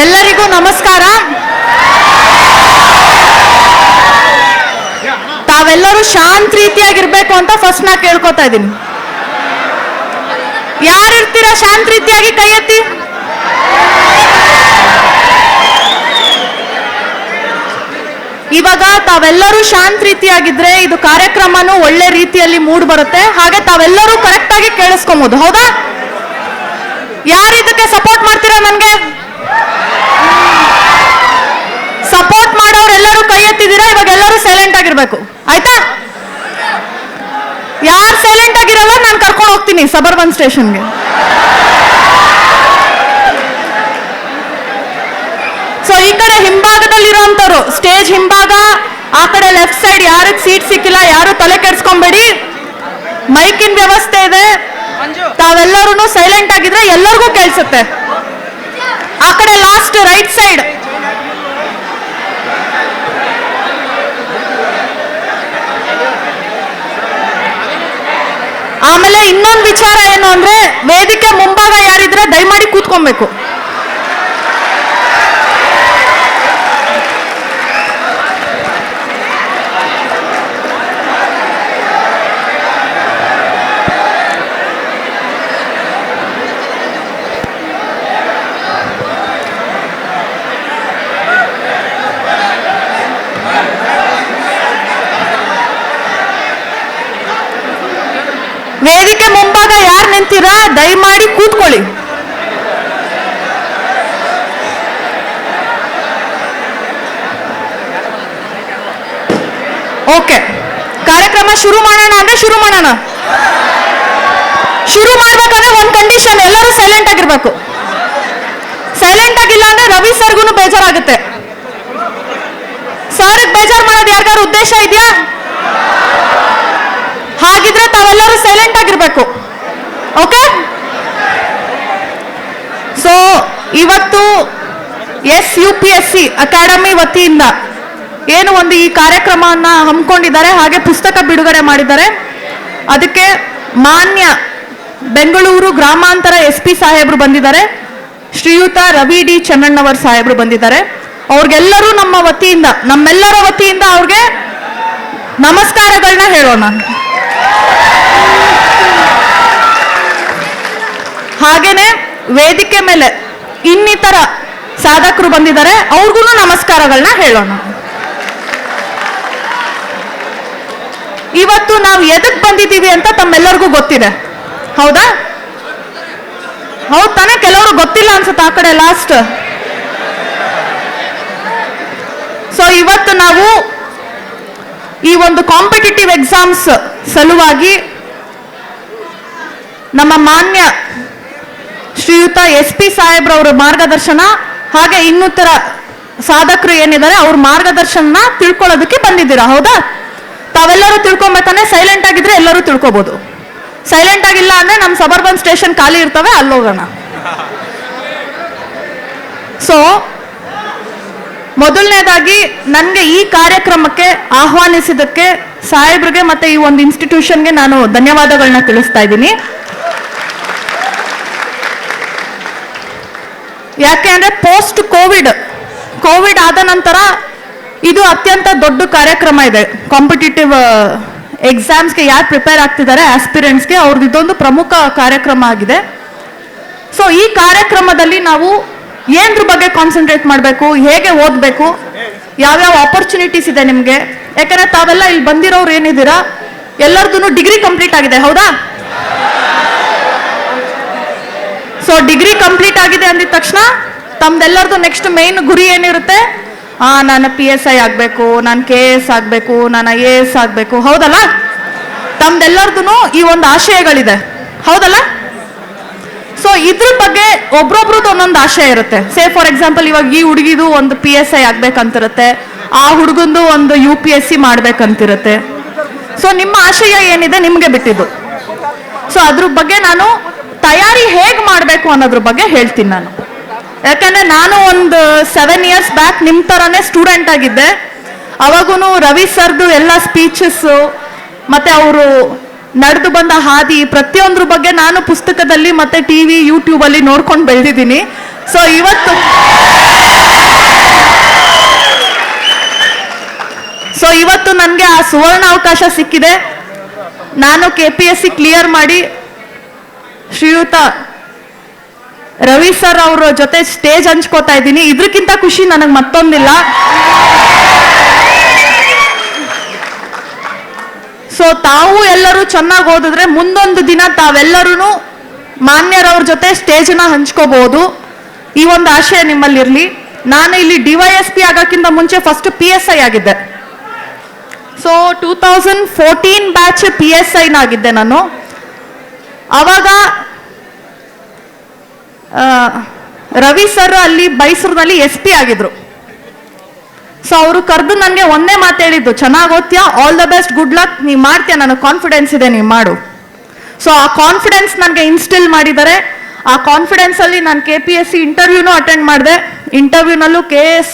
ಎಲ್ಲರಿಗೂ ನಮಸ್ಕಾರ. ತಾವೆಲ್ಲರೂ ಶಾಂತ ರೀತಿಯಾಗಿರ್ಬೇಕು ಅಂತ ಫಸ್ಟ್ ನಾ ಕೇಳ್ಕೊತಾ ಇದ್ದೀನಿ. ಯಾರಿರ್ತೀರಾ ಶಾಂತ ರೀತಿಯಾಗಿ ಕೈ ಎತ್ತಿ. ಇವಾಗ ತಾವೆಲ್ಲರೂ ಶಾಂತ ರೀತಿಯಾಗಿದ್ರೆ ಇದು ಕಾರ್ಯಕ್ರಮನೂ ಒಳ್ಳೆ ರೀತಿಯಲ್ಲಿ ಮೂಡ್ ಬರುತ್ತೆ. ಹಾಗೆ ತಾವೆಲ್ಲರೂ ಕರೆಕ್ಟ್ ಆಗಿ ಕೇಳಿಸ್ಕೊಬಹುದು. ಹೌದಾ? ಯಾರು ಇದಕ್ಕೆ ಸಪೋರ್ಟ್ ಮಾಡ್ತೀರಾ? ನನಗೆ ಸಪೋರ್ಟ್ ಮಾಡೋರು ಎಲ್ಲರೂ ಕೈ ಎತ್ತಿದ್ದೀರಾ. ಇವಾಗ ಎಲ್ಲರೂ ಸೈಲೆಂಟ್ ಆಗಿರ್ಬೇಕು, ಆಯ್ತಾ? ಯಾರು ಸೈಲೆಂಟ್ ಆಗಿರಲ್ಲ ನಾನು ಕರ್ಕೊಂಡು ಹೋಗ್ತೀನಿ ಸಬರ್ಬನ್ ಸ್ಟೇಷನ್ಗೆ. ಸೊ ಈ ಕಡೆ ಹಿಂಭಾಗದಲ್ಲಿರುವಂತವ್ರು, ಸ್ಟೇಜ್ ಹಿಂಭಾಗ, ಆ ಕಡೆ ಲೆಫ್ಟ್ ಸೈಡ್ ಯಾರಿಗೆ ಸೀಟ್ ಸಿಕ್ಕಿಲ್ಲ ಯಾರು ತಲೆ ಕೆಡ್ಸ್ಕೊಂಬೇಡಿ. ಮೈಕಿನ ವ್ಯವಸ್ಥೆ ಇದೆ. ತಾವೆಲ್ಲರೂ ಸೈಲೆಂಟ್ ಆಗಿದ್ರೆ ಎಲ್ಲರಿಗೂ ಕೇಳಿಸುತ್ತೆ. ಆ ಕಡೆ ಲಾಸ್ಟ್ ರೈಟ್ ಸೈಡ್ ಆಮೇಲೆ ಇನ್ನೊಂದು ವಿಚಾರ ಏನು ಅಂದ್ರೆ, ವೇದಿಕೆ ಮುಂಭಾಗ ಯಾರಿದ್ರೆ ದಯಮಾಡಿ ಕೂತ್ಕೊಬೇಕು. ವೇದಿಕೆ ಮುಂಭಾಗ ಯಾರು ನಿಂತೀರಾ ದಯಮಾಡಿ ಕೂತ್ಕೊಳ್ಳಿ. ಓಕೆ, ಕಾರ್ಯಕ್ರಮ ಶುರು ಮಾಡೋಣ ಅಂದ್ರೆ ಶುರು ಮಾಡೋಣ. ಶುರು ಮಾಡ್ಬೇಕಾದ್ರೆ ಒಂದು ಕಂಡೀಷನ್, ಎಲ್ಲರೂ ಸೈಲೆಂಟ್ ಆಗಿರ್ಬೇಕು. ಸೈಲೆಂಟ್ ಆಗಿಲ್ಲ ಅಂದ್ರೆ ರವಿ ಸರ್ಗೂ ಬೇಜಾರಾಗುತ್ತೆ. ಸರ್ಗೆ ಬೇಜಾರು ಮಾಡೋದು ಯಾರಿಗಾರು ಉದ್ದೇಶ ಇದೆಯಾ? ಹಾಗಿದ್ರೆ ತಾವೆಲ್ಲರೂ ಸೈಲೆಂಟ್ ಆಗಿರ್ಬೇಕು. ಓಕೆ? ಸೊ ಇವತ್ತು SUPSC ಅಕಾಡೆಮಿ ವತಿಯಿಂದ ಏನು ಒಂದು ಈ ಕಾರ್ಯಕ್ರಮವನ್ನ ಹಮ್ಮಿಕೊಂಡಿದ್ದಾರೆ, ಹಾಗೆ ಪುಸ್ತಕ ಬಿಡುಗಡೆ ಮಾಡಿದ್ದಾರೆ. ಅದಕ್ಕೆ ಮಾನ್ಯ ಬೆಂಗಳೂರು ಗ್ರಾಮಾಂತರ SP ಸಾಹೇಬರು ಬಂದಿದ್ದಾರೆ. ಶ್ರೀಯುತ ರವಿ ಡಿ ಚೆನ್ನಣ್ಣವರ್ ಸಾಹೇಬರು ಬಂದಿದ್ದಾರೆ. ಅವ್ರಿಗೆಲ್ಲರೂ ನಮ್ಮ ವತಿಯಿಂದ, ನಮ್ಮೆಲ್ಲರ ವತಿಯಿಂದ ಅವ್ರಿಗೆ ನಮಸ್ಕಾರಗಳನ್ನ ಹೇಳೋಣ. ಹಾಗೇನೆ ವೇದಿಕೆ ಮೇಲೆ ಇನ್ನಿತರ ಸಾಧಕರು ಬಂದಿದ್ದಾರೆ, ಅವ್ರಿಗೂ ನಮಸ್ಕಾರಗಳನ್ನ ಹೇಳೋಣ. ಇವತ್ತು ನಾವು ಎದಕ್ ಬಂದಿದ್ದೀವಿ ಅಂತ ತಮ್ಮೆಲ್ಲರಿಗೂ ಗೊತ್ತಿದೆ, ಹೌದಾ? ಹೌದ್ ತಾನೇ? ಕೆಲವರು ಗೊತ್ತಿಲ್ಲ ಅನ್ಸುತ್ತೆ ಆ ಕಡೆ ಲಾಸ್ಟ್. ಸೊ ಇವತ್ತು ನಾವು ಈ ಒಂದು ಕಾಂಪಿಟೇಟಿವ್ ಎಕ್ಸಾಮ್ಸ್ ಸಲುವಾಗಿ ನಮ್ಮ ಮಾನ್ಯ ಶ್ರೀಯುತ SP ಸಾಹೇಬ್ರವರ ಮಾರ್ಗದರ್ಶನ, ಹಾಗೆ ಇನ್ನಿತರ ಸಾಧಕರು ಏನಿದ್ದಾರೆ ಅವ್ರ ಮಾರ್ಗದರ್ಶನ ತಿಳ್ಕೊಳ್ಳೋದಕ್ಕೆ ಬಂದಿದ್ದೀರಾ, ಹೌದಾ? ತಾವೆಲ್ಲರೂ ತಿಳ್ಕೊಬೇಕಾನೆ. ಸೈಲೆಂಟ್ ಆಗಿದ್ರೆ ಎಲ್ಲರೂ ತಿಳ್ಕೊಬಹುದು. ಸೈಲೆಂಟ್ ಆಗಿಲ್ಲ ಅಂದ್ರೆ ನಮ್ಮ ಸಬರ್ಬನ್ ಸ್ಟೇಷನ್ ಖಾಲಿ ಇರ್ತವೆ, ಅಲ್ಲೋಗೋಣ. ಸೊ ಮೊದಲನೇದಾಗಿ ನನಗೆ ಈ ಕಾರ್ಯಕ್ರಮಕ್ಕೆ ಆಹ್ವಾನಿಸಿದ್ದಕ್ಕೆ ಸಾಹೇಬ್ರಿಗೆ ಮತ್ತೆ ಈ ಒಂದು ಇನ್ಸ್ಟಿಟ್ಯೂಷನ್ಗೆ ನಾನು ಧನ್ಯವಾದಗಳನ್ನ ತಿಳಿಸ್ತಾ ಇದ್ದೀನಿ. ಯಾಕೆ ಅಂದ್ರೆ ಪೋಸ್ಟ್ ಕೋವಿಡ್ ಆದ ನಂತರ ಇದು ಅತ್ಯಂತ ದೊಡ್ಡ ಕಾರ್ಯಕ್ರಮ ಇದೆ. ಕಾಂಪಿಟೇಟಿವ್ ಎಕ್ಸಾಮ್ಸ್ಗೆ ಯಾರು ಪ್ರಿಪೇರ್ ಆಗ್ತಿದ್ದಾರೆ ಆಸ್ಪಿರೆಂಟ್ಸ್ಗೆ, ಅವ್ರದ್ದು ಇದೊಂದು ಪ್ರಮುಖ ಕಾರ್ಯಕ್ರಮ ಆಗಿದೆ. ಸೊ ಈ ಕಾರ್ಯಕ್ರಮದಲ್ಲಿ ನಾವು ಏನ್ರ ಬಗ್ಗೆ ಕಾನ್ಸಂಟ್ರೇಟ್ ಮಾಡಬೇಕು, ಹೇಗೆ ಓದಬೇಕು, ಯಾವ್ಯಾವ ಆಪರ್ಚುನಿಟೀಸ್ ಇದೆ ನಿಮಗೆ. ಯಾಕಂದ್ರೆ ತಾವೆಲ್ಲ ಇಲ್ಲಿ ಬಂದಿರೋರು ಏನಿದ್ದೀರಾ ಎಲ್ಲರದ್ದು ಡಿಗ್ರಿ ಕಂಪ್ಲೀಟ್ ಆಗಿದೆ, ಹೌದಾ? ಸೊ ಡಿಗ್ರಿ ಕಂಪ್ಲೀಟ್ ಆಗಿದೆ ಅಂದಿದ ತಕ್ಷಣ ತಮ್ದೆಲ್ಲರದು ನೆಕ್ಸ್ಟ್ ಮೇನ್ ಗುರಿ ಏನಿರುತ್ತೆ? ನಾನು PSI ಆಗಬೇಕು, ನಾನು KS ಆಗಬೇಕು, ನಾನು IAS ಆಗಬೇಕು, ಹೌದಲ್ಲ? ತಮ್ದೆಲ್ಲರದು ಈ ಒಂದು ಆಶಯಗಳಿದೆ, ಹೌದಲ್ಲ? ಸೊ ಇದ್ರ ಬಗ್ಗೆ ಒಬ್ರೊಬ್ರದ್ದು ಒಂದೊಂದು ಆಶಯ ಇರುತ್ತೆ. ಸೇ ಫಾರ್ ಎಕ್ಸಾಂಪಲ್ ಇವಾಗ ಈ ಹುಡುಗಿದು ಒಂದು PSI ಆಗ್ಬೇಕಂತಿರುತ್ತೆ, ಆ ಹುಡುಗಂದು ಒಂದು UPSC ಮಾಡ್ಬೇಕಂತಿರುತ್ತೆ. ಸೊ ನಿಮ್ಮ ಆಶಯ ಏನಿದೆ ನಿಮ್ಗೆ ಬಿಟ್ಟಿದ್ದು. ಸೊ ಅದ್ರ ಬಗ್ಗೆ ನಾನು ತಯಾರಿ ಹೇಗೆ ಮಾಡಬೇಕು ಅನ್ನೋದ್ರ ಬಗ್ಗೆ ಹೇಳ್ತೀನಿ ನಾನು. ಯಾಕಂದ್ರೆ ನಾನು ಒಂದು 7 years ಬ್ಯಾಕ್ ನಿಮ್ಮ ಥರನೇ ಸ್ಟೂಡೆಂಟ್ ಆಗಿದ್ದೆ. ಅವಾಗೂ ರವಿ ಸರ್ದು ಎಲ್ಲ ಸ್ಪೀಚಸ್ ಮತ್ತೆ ಅವರು ನಡೆದು ಬಂದ ಹಾದಿ ಪ್ರತಿಯೊಂದ್ರ ಬಗ್ಗೆ ನಾನು ಪುಸ್ತಕದಲ್ಲಿ ಮತ್ತೆ TV, YouTube ಅಲ್ಲಿ ನೋಡ್ಕೊಂಡು ಬೆಳೆದಿದ್ದೀನಿ. ಸೊ ಇವತ್ತು ಇವತ್ತು ನನಗೆ ಆ ಸುವರ್ಣ ಅವಕಾಶ ಸಿಕ್ಕಿದೆ. ನಾನು KPSC ಕ್ಲಿಯರ್ ಮಾಡಿ ಶ್ರೀಯುತ ರವಿ ಸರ್ ಅವ್ರ ಜೊತೆ ಸ್ಟೇಜ್ ಹಂಚ್ಕೋತಾ ಇದ್ದೀನಿ. ಇದಕ್ಕಿಂತ ಖುಷಿ ನನಗೆ ಮತ್ತೊಂದಿಲ್ಲ. ಸೊ ತಾವು ಎಲ್ಲರೂ ಚೆನ್ನಾಗಿ ಓದಿದ್ರೆ ಮುಂದೊಂದು ದಿನ ತಾವೆಲ್ಲರೂ ಮಾನ್ಯರವ್ರ ಜೊತೆ ಸ್ಟೇಜ್ನ ಹಂಚ್ಕೋಬಹುದು. ಈ ಒಂದು ಆಶಯ ನಿಮ್ಮಲ್ಲಿರಲಿ. ನಾನು ಇಲ್ಲಿ DYSP ಆಗೋಕ್ಕಿಂತ ಮುಂಚೆ ಫಸ್ಟ್ PSI ಆಗಿದ್ದೆ. ಸೊ 2014 ಬ್ಯಾಚ್ PSI ಆಗಿದ್ದೆ ನಾನು. ಅವಾಗ ರವಿ ಸರ್ ಅಲ್ಲಿ ಮೈಸೂರಿನಲ್ಲಿ SP ಆಗಿದ್ರು. ಸೊ ಅವರು ಕರೆದು ನನಗೆ ಒಂದೇ ಮಾತು ಹೇಳಿದ್ದು, ಚೆನ್ನಾಗಿ ಓದ್ತೀಯಾ, all the best, good luck, ನೀವು ಮಾಡ್ತೀಯ, ನನಗೆ ಕಾನ್ಫಿಡೆನ್ಸ್ ಇದೆ, ನೀವು ಮಾಡು. ಸೊ ಆ ಕಾನ್ಫಿಡೆನ್ಸ್ ನನಗೆ ಇನ್ಸ್ಟಿಲ್ ಮಾಡಿದ್ದಾರೆ. ಆ ಕಾನ್ಫಿಡೆನ್ಸಲ್ಲಿ ನಾನು KPSC ಇಂಟರ್ವ್ಯೂನೂ ಅಟೆಂಡ್ ಮಾಡಿದೆ. ಇಂಟರ್ವ್ಯೂನಲ್ಲೂ KS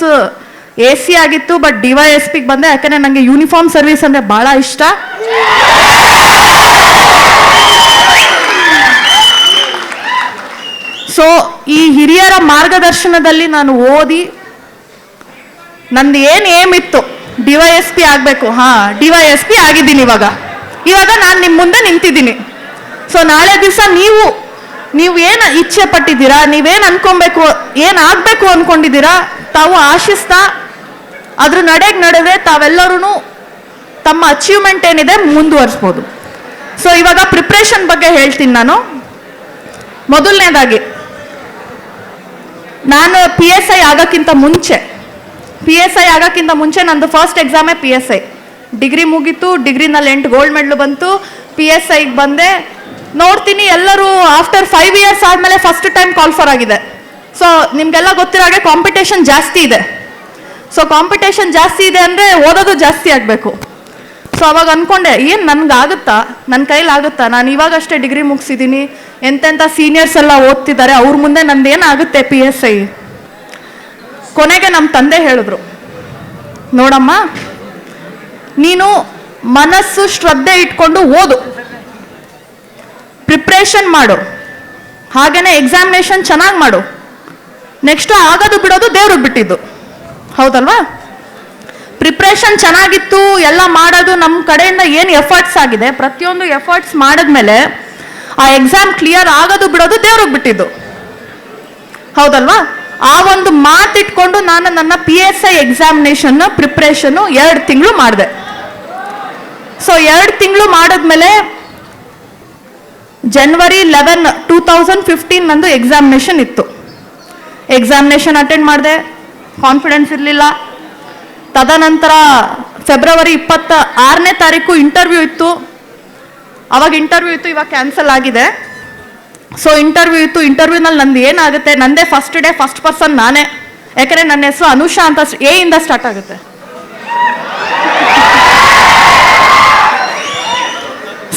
AC ಆಗಿತ್ತು, ಬಟ್ DYSPಗೆ ಬಂದೆ. ಯಾಕಂದರೆ ನನಗೆ ಯೂನಿಫಾರ್ಮ್ ಸರ್ವಿಸ್ ಅಂದರೆ ಭಾಳ ಇಷ್ಟ. ಸೊ ಈ ಹಿರಿಯರ ಮಾರ್ಗದರ್ಶನದಲ್ಲಿ ನಾನು ಓದಿ ನಂದು ಏನು ಏಮ್ ಇತ್ತು, DYSP ಆಗಬೇಕು. DYSP ಆಗಿದ್ದೀನಿ. ಇವಾಗ ನಾನು ನಿಮ್ಮ ಮುಂದೆ ನಿಂತಿದ್ದೀನಿ. ಸೊ ನಾಳೆ ದಿವಸ ನೀವು ಏನು ಇಚ್ಛೆ ಪಟ್ಟಿದ್ದೀರಾ, ನೀವೇನು ಅನ್ಕೊಬೇಕು, ಏನು ಆಗಬೇಕು ಅಂದ್ಕೊಂಡಿದ್ದೀರಾ, ತಾವು ಆಶಿಸ್ತಾ ಅದ್ರ ನಡೆದ್ರೆ ತಾವೆಲ್ಲರೂ ತಮ್ಮ ಅಚೀವ್ಮೆಂಟ್ ಏನಿದೆ ಮುಂದುವರಿಸ್ಬೋದು. ಸೊ ಇವಾಗ ಪ್ರಿಪ್ರೇಷನ್ ಬಗ್ಗೆ ಹೇಳ್ತೀನಿ ನಾನು. ಮೊದಲನೇದಾಗಿ ನಾನು PSI ಆಗೋಕ್ಕಿಂತ ಮುಂಚೆ ನಂದು ಫಸ್ಟ್ ಎಕ್ಸಾಮೇ PSI. ಡಿಗ್ರಿ ಮುಗೀತು, ಡಿಗ್ರಿನಲ್ಲಿ 8 ಗೋಲ್ಡ್ ಮೆಡಲ್ ಬಂತು. PSIಗೆ ಬಂದೆ. ನೋಡ್ತೀನಿ ಎಲ್ಲರೂ ಆಫ್ಟರ್ 5 ಇಯರ್ಸ್ ಆದಮೇಲೆ ಫಸ್ಟ್ ಟೈಮ್ ಕಾಲ್ಫರ್ ಆಗಿದೆ. ಸೊ ನಿಮಗೆಲ್ಲ ಗೊತ್ತಿರೋ ಹಾಗೆ ಕಾಂಪಿಟೇಷನ್ ಜಾಸ್ತಿ ಇದೆ. ಸೊ ಕಾಂಪಿಟೇಷನ್ ಜಾಸ್ತಿ ಇದೆ ಅಂದರೆ ಓದೋದು ಜಾಸ್ತಿ ಆಗಬೇಕು. ಸೊ ಅವಾಗ ಅಂದ್ಕೊಂಡೆ, ಏನು ನನಗಾಗುತ್ತಾ, ನನ್ನ ಕೈಲಾಗುತ್ತಾ, ನಾನು ಇವಾಗಷ್ಟೇ ಡಿಗ್ರಿ ಮುಗಿಸಿದ್ದೀನಿ, ಎಂತೆಂಥ ಸೀನಿಯರ್ಸ್ ಎಲ್ಲ ಓದ್ತಿದ್ದಾರೆ, ಅವ್ರ ಮುಂದೆ ನಂದೇನಾಗುತ್ತೆ PSI. ಕೊನೆಗೆ ನಮ್ಮ ತಂದೆ ಹೇಳಿದ್ರು, ನೋಡಮ್ಮ, ನೀನು ಮನಸ್ಸು ಶ್ರದ್ಧೆ ಇಟ್ಕೊಂಡು ಓದು, ಪ್ರಿಪ್ರೇಷನ್ ಮಾಡು, ಹಾಗೇನೆ ಎಕ್ಸಾಮಿನೇಷನ್ ಚೆನ್ನಾಗಿ ಮಾಡು, ನೆಕ್ಸ್ಟ್ ಆಗೋದು ಬಿಡೋದು ದೇವ್ರಿಗೆ ಬಿಟ್ಟಿದ್ದು. ಹೌದಲ್ವಾ? ಪ್ರಿಪ್ರೇಷನ್ ಚೆನ್ನಾಗಿತ್ತು, ಎಲ್ಲ ಮಾಡೋದು ನಮ್ಮ ಕಡೆಯಿಂದ ಏನು ಎಫರ್ಟ್ಸ್ ಆಗಿದೆ, ಪ್ರತಿಯೊಂದು ಎಫರ್ಟ್ಸ್ ಮಾಡಿದ್ಮೇಲೆ ಆ ಎಕ್ಸಾಮ್ ಕ್ಲಿಯರ್ ಆಗೋದು ಬಿಡೋದು ದೇವ್ರಿಗೆ ಬಿಟ್ಟಿದ್ದು. ಹೌದಲ್ವಾ? ಆ ಒಂದು ಮಾತಿಟ್ಕೊಂಡು ನಾನು ನನ್ನ PSI ಎಕ್ಸಾಮಿನೇಷನ್ ಪ್ರಿಪ್ರೇಷನ್ನು 2 ತಿಂಗಳು ಮಾಡಿದೆ. ಸೊ 2 ತಿಂಗಳು ಮಾಡಿದ್ಮೇಲೆ January 11, 2015 ನಂದು ಎಕ್ಸಾಮಿನೇಷನ್ ಇತ್ತು. ಎಕ್ಸಾಮಿನೇಷನ್ ಅಟೆಂಡ್ ಮಾಡಿದೆ, ಕಾನ್ಫಿಡೆನ್ಸ್ ಇರಲಿಲ್ಲ. ತದನಂತರ February 26ನೇ ತಾರೀಕು ಇಂಟರ್ವ್ಯೂ ಇತ್ತು. ಇವಾಗ ಕ್ಯಾನ್ಸಲ್ ಆಗಿದೆ. ಸೊ ಇಂಟರ್ವ್ಯೂನಲ್ಲಿ ನಂದು ಏನಾಗುತ್ತೆ, ನಂದೇ ಫಸ್ಟ್ ಡೇ ಫಸ್ಟ್ ಪರ್ಸನ್ ನಾನೇ. ಯಾಕಂದರೆ ನನ್ನ ಹೆಸರು ಅನುಷಾ ಅಂತ A ಇಂದ ಸ್ಟಾರ್ಟ್ ಆಗುತ್ತೆ.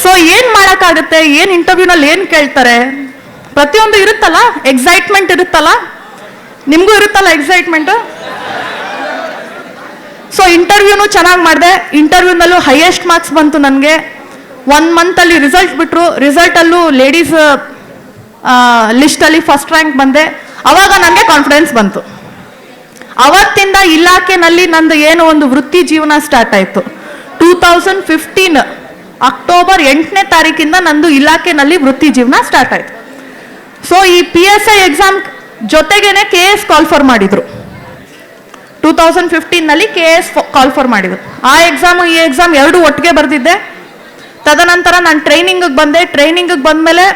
ಸೊ ಏನು ಮಾಡೋಕ್ಕಾಗುತ್ತೆ, ಏನು ಇಂಟರ್ವ್ಯೂನಲ್ಲಿ ಏನು ಕೇಳ್ತಾರೆ, ಪ್ರತಿಯೊಂದು ಇರುತ್ತಲ್ಲ, ಎಕ್ಸೈಟ್ಮೆಂಟ್ ಇರುತ್ತಲ್ಲ, ನಿಮಗೂ ಇರುತ್ತಲ್ಲ ಎಕ್ಸೈಟ್ಮೆಂಟು. ಸೊ ಇಂಟರ್ವ್ಯೂನು ಚೆನ್ನಾಗಿ ಮಾಡಿದೆ. ಇಂಟರ್ವ್ಯೂನಲ್ಲೂ ಹೈಯೆಸ್ಟ್ ಮಾರ್ಕ್ಸ್ ಬಂತು ನನಗೆ. 1 ಮಂತಲ್ಲಿ ರಿಸಲ್ಟ್ ಬಿಟ್ಟರು. ರಿಸಲ್ಟಲ್ಲೂ ಲೇಡೀಸ್ ಲಿಸ್ಟಲ್ಲಿ ಫಸ್ಟ್ ರ್ಯಾಂಕ್ ಬಂದೆ. ಆವಾಗ ನನಗೆ ಕಾನ್ಫಿಡೆನ್ಸ್ ಬಂತು. ಅವತ್ತಿಂದ ಇಲಾಖೆನಲ್ಲಿ ನಂದು ಏನೋ ಒಂದು ವೃತ್ತಿ ಜೀವನ ಸ್ಟಾರ್ಟ್ ಆಯಿತು. 2015 ಅಕ್ಟೋಬರ್ 8ನೇ ತಾರೀಕಿಂದ ನಂದು ಇಲಾಖೆನಲ್ಲಿ ವೃತ್ತಿ ಜೀವನ ಸ್ಟಾರ್ಟ್ ಆಯಿತು. ಸೊ ಈ PSI ಎಕ್ಸಾಮ್ ಜೊತೆಗೇನೆ KS ಕಾಲ್ಫರ್ ಮಾಡಿದರು. 2015ನಲ್ಲಿ KS ಕಾಲ್ಫರ್ ಮಾಡಿದರು. ಆ ಎಕ್ಸಾಮು ಈ ಎಕ್ಸಾಮ್ 2 ಒಟ್ಟಿಗೆ ಬರೆದಿದ್ದೆ. ತದನಂತರ ನಾನು ಟ್ರೈನಿಂಗಿಗೆ ಬಂದೆ. ಟ್ರೈನಿಂಗಿಗೆ ಬಂದಮೇಲೆ